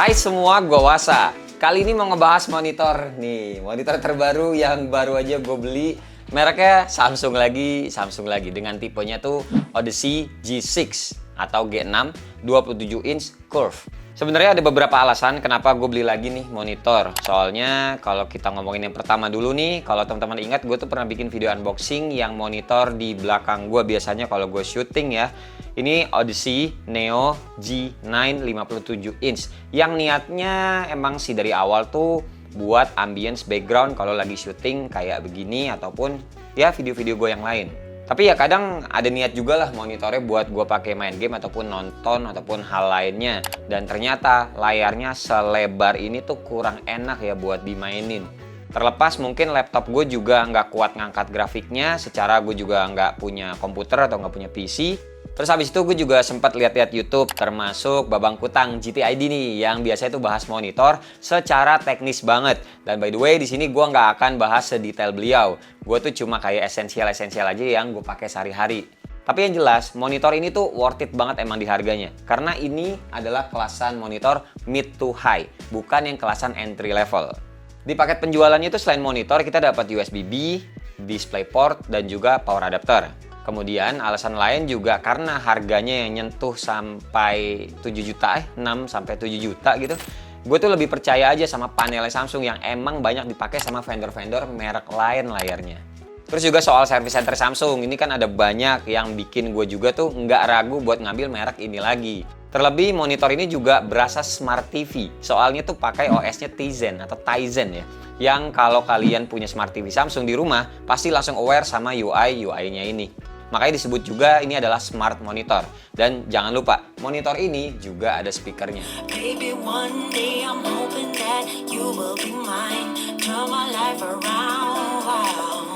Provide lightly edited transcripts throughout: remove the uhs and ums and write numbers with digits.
Hai semua, gua Wasa. Kali ini mau ngebahas monitor nih, monitor terbaru yang baru aja gue beli. Mereknya Samsung lagi dengan tipenya tuh Odyssey G6 atau G6 27 inch curve. Sebenarnya ada beberapa alasan kenapa gue beli lagi nih monitor. Soalnya kalau kita ngomongin yang pertama dulu nih, kalau teman-teman ingat gue tuh pernah bikin video unboxing yang monitor di belakang gue biasanya kalau gue syuting ya. Ini Odyssey Neo G9 57 inch yang niatnya emang sih dari awal tuh buat ambience background kalau lagi syuting kayak begini ataupun ya video-video gue yang lain. Tapi ya kadang ada niat juga lah monitornya buat gue pakai main game ataupun nonton ataupun hal lainnya. Dan ternyata layarnya selebar ini tuh kurang enak ya buat dimainin. Terlepas mungkin laptop gue juga nggak kuat ngangkat grafiknya, secara gue juga nggak punya komputer atau nggak punya PC. Terus habis itu gue juga sempat lihat-lihat YouTube, termasuk Babang Kutang GTID nih yang biasanya tuh bahas monitor secara teknis banget. Dan by the way di sini gue nggak akan bahas sedetail beliau. Gue tuh cuma kayak esensial aja yang gue pakai sehari-hari. Tapi yang jelas monitor ini tuh worth it banget emang di harganya. Karena ini adalah kelasan monitor mid to high, bukan yang kelasan entry level. Di paket penjualannya itu selain monitor kita dapat USB-B, DisplayPort dan juga power adapter. Kemudian alasan lain juga karena harganya yang nyentuh sampai 7 juta 6 sampai 7 juta gitu. Gue tuh lebih percaya aja sama panelnya Samsung yang emang banyak dipakai sama vendor-vendor merek lain layarnya. Terus juga soal service center Samsung, ini kan ada banyak yang bikin gue juga tuh nggak ragu buat ngambil merek ini lagi. Terlebih monitor ini juga berasa Smart TV, soalnya tuh pakai OS-nya Tizen atau Tizen ya. Yang kalau kalian punya Smart TV Samsung di rumah, pasti langsung aware sama UI-nya ini. Makanya disebut juga ini adalah smart monitor. Dan jangan lupa, monitor ini juga ada speakernya. Baby, one day I'm hoping that you will be mine. Turn my life around. Wow.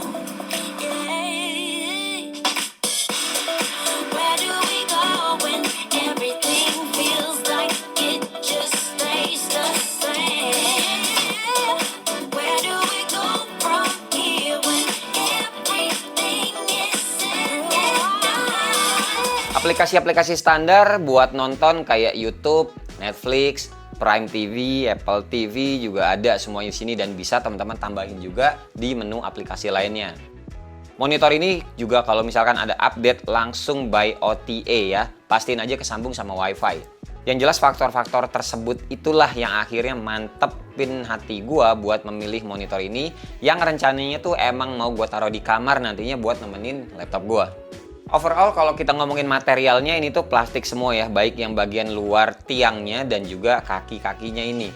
Yeah. Where do we go when everything feels like it just stays the same? Where do we go from here when everything is aplikasi-aplikasi standar buat nonton kayak YouTube, Netflix, Prime TV, Apple TV juga ada semuanya di sini dan bisa teman-teman tambahin juga di menu aplikasi lainnya. Monitor ini juga kalau misalkan ada update langsung by OTA ya, pastiin aja kesambung sama WiFi. Yang jelas faktor-faktor tersebut itulah yang akhirnya mantepin hati gua buat memilih monitor ini yang rencananya tuh emang mau gua taruh di kamar nantinya buat nemenin laptop gua. Overall kalau kita ngomongin materialnya ini tuh plastik semua ya, baik yang bagian luar tiangnya dan juga kaki-kakinya ini.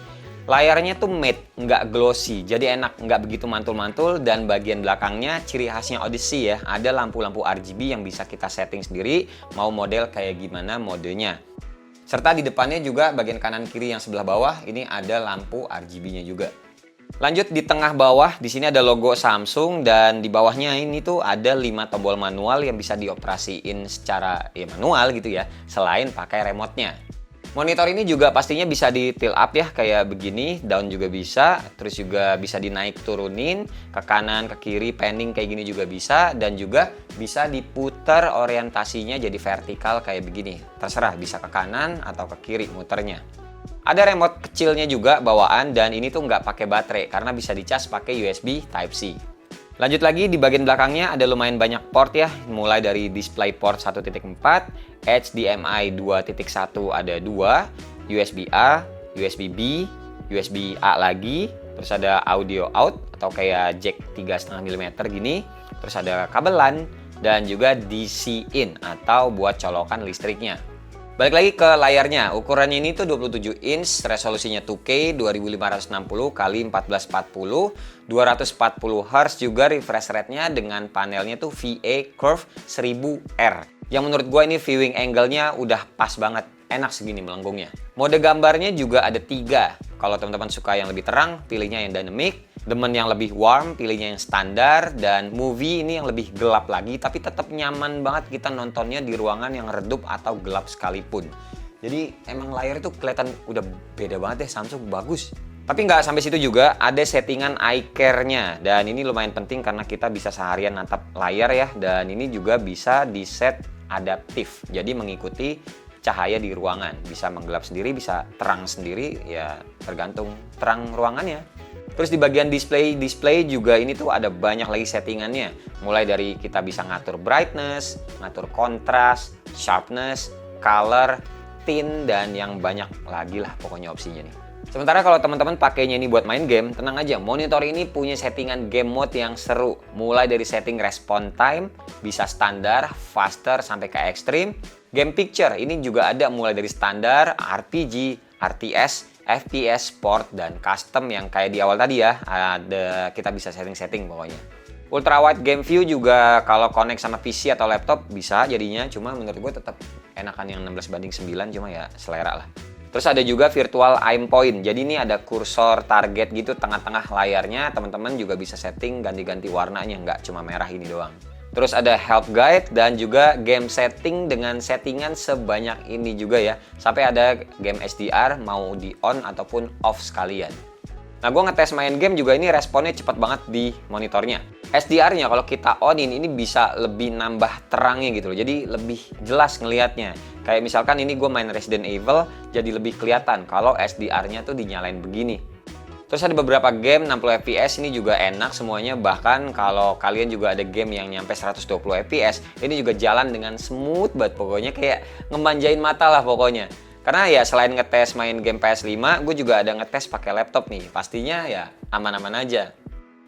Layarnya tuh matte, nggak glossy, jadi enak, nggak begitu mantul-mantul. Dan bagian belakangnya ciri khasnya Odyssey ya, ada lampu-lampu RGB yang bisa kita setting sendiri, mau model kayak gimana modenya. Serta di depannya juga bagian kanan kiri yang sebelah bawah ini ada lampu RGB-nya juga. Lanjut di tengah bawah, di sini ada logo Samsung dan di bawahnya ini tuh ada 5 tombol manual yang bisa dioperasiin secara manual gitu ya, selain pakai remote-nya. Monitor ini juga pastinya bisa di tilt up ya, kayak begini, down juga bisa, terus juga bisa dinaik turunin, ke kanan, ke kiri, panning kayak gini juga bisa, dan juga bisa diputar orientasinya jadi vertikal kayak begini. Terserah bisa ke kanan atau ke kiri muternya. Ada remote kecilnya juga bawaan dan ini tuh nggak pakai baterai karena bisa dicas pakai USB Type-C. Lanjut lagi di bagian belakangnya ada lumayan banyak port ya, mulai dari DisplayPort 1.4, HDMI 2.1 ada 2, USB-A, USB-B, USB-A lagi, terus ada audio out atau kayak jack 3,5 mm gini, terus ada kabel LAN dan juga DC in atau buat colokan listriknya. Balik lagi ke layarnya, ukurannya ini tuh 27 inch, resolusinya 2K 2560 x 1440, 240 Hz juga refresh rate-nya dengan panelnya tuh VA Curve 1000R. Yang menurut gue ini viewing angle-nya udah pas banget, enak segini melenggungnya. Mode gambarnya juga ada 3. Kalau teman-teman suka yang lebih terang, pilihnya yang dynamic. Demen yang lebih warm, pilihnya yang standar. Dan movie ini yang lebih gelap lagi, tapi tetap nyaman banget kita nontonnya di ruangan yang redup atau gelap sekalipun. Jadi emang layar itu kelihatan udah beda banget deh, Samsung bagus. Tapi nggak sampai situ juga, ada settingan eye care-nya. Dan ini lumayan penting karena kita bisa seharian natap layar ya. Dan ini juga bisa di set adaptif, jadi mengikuti cahaya di ruangan. Bisa menggelap sendiri, bisa terang sendiri, ya tergantung terang ruangannya. Terus di bagian display juga ini tuh ada banyak lagi settingannya. Mulai dari kita bisa ngatur brightness, ngatur kontras, sharpness, color, tint, dan yang banyak lagi lah pokoknya opsinya nih. Sementara kalau teman-teman pakainya ini buat main game, tenang aja, monitor ini punya settingan game mode yang seru. Mulai dari setting response time, bisa standar, faster, sampai ke ekstrim. Game picture ini juga ada mulai dari standar, RPG, RTS, FPS, sport, dan custom yang kayak di awal tadi ya. Ada kita bisa setting-setting pokoknya. Ultra wide game view juga kalau connect sama PC atau laptop bisa jadinya, cuma menurut gue tetap enakan yang 16:9, cuma ya selera lah. Terus ada juga virtual aim point. Jadi ini ada kursor target gitu tengah-tengah layarnya. Teman-teman juga bisa setting ganti-ganti warnanya, nggak cuma merah ini doang. Terus ada help guide dan juga game setting dengan settingan sebanyak ini juga ya. Sampai ada game HDR mau di on ataupun off sekalian. Nah, gue ngetes main game juga ini responnya cepat banget di monitornya. HDR-nya kalau kita onin ini bisa lebih nambah terangnya gitu loh. Jadi lebih jelas ngelihatnya. Kayak misalkan ini gue main Resident Evil, jadi lebih kelihatan kalau HDR-nya tuh dinyalain begini. Terus ada beberapa game 60 fps ini juga enak semuanya. Bahkan kalau kalian juga ada game yang nyampe 120 fps, ini juga jalan dengan smooth banget pokoknya, kayak ngemanjain mata lah pokoknya. Karena ya selain ngetes main game PS5, gue juga ada ngetes pakai laptop nih. Pastinya ya aman-aman aja.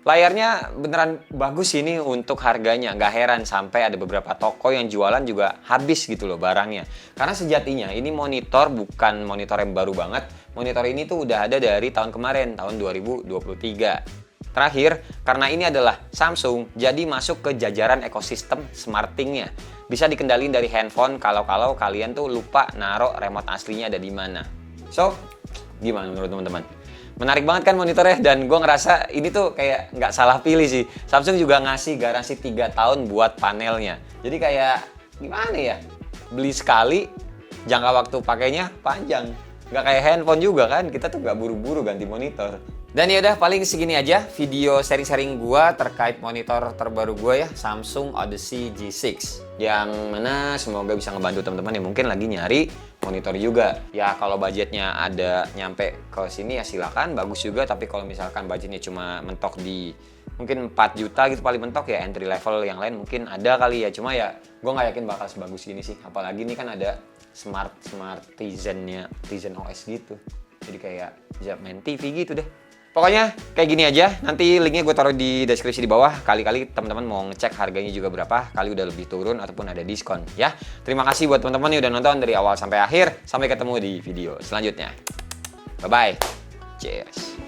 Layarnya beneran bagus ini untuk harganya. Nggak heran sampai ada beberapa toko yang jualan juga habis gitu loh barangnya. Karena sejatinya ini monitor bukan monitor yang baru banget. Monitor ini tuh udah ada dari tahun kemarin, tahun 2023. Terakhir, karena ini adalah Samsung, jadi masuk ke jajaran ekosistem SmartThings-nya. Bisa dikendaliin dari handphone kalau kalian tuh lupa naruh remote aslinya ada di mana. So, gimana menurut teman-teman? Menarik banget kan monitornya, dan gue ngerasa ini tuh kayak nggak salah pilih sih. Samsung juga ngasih garansi 3 tahun buat panelnya. Jadi kayak gimana ya? Beli sekali, jangka waktu pakainya panjang. Nggak kayak handphone juga kan, kita tuh nggak buru-buru ganti monitor. Dan ya udah paling segini aja video sharing-sharing gua terkait monitor terbaru gua ya, Samsung Odyssey G6. Yang mana semoga bisa ngebantu teman-teman yang mungkin lagi nyari monitor juga. Ya kalau budgetnya ada nyampe ke sini ya silakan, bagus juga. Tapi kalau misalkan budgetnya cuma mentok di mungkin 4 juta gitu paling mentok ya, entry level yang lain mungkin ada kali ya. Cuma ya gua nggak yakin bakal sebagus ini sih. Apalagi ini kan ada smart Tizen-nya, Tizen OS gitu. Jadi kayak bisa main TV gitu deh. Pokoknya kayak gini aja, nanti linknya gue taruh di deskripsi di bawah. Kali-kali teman-teman mau ngecek harganya juga berapa, kali udah lebih turun ataupun ada diskon ya. Terima kasih buat teman-teman yang udah nonton dari awal sampai akhir. Sampai ketemu di video selanjutnya. Bye-bye. Cheers.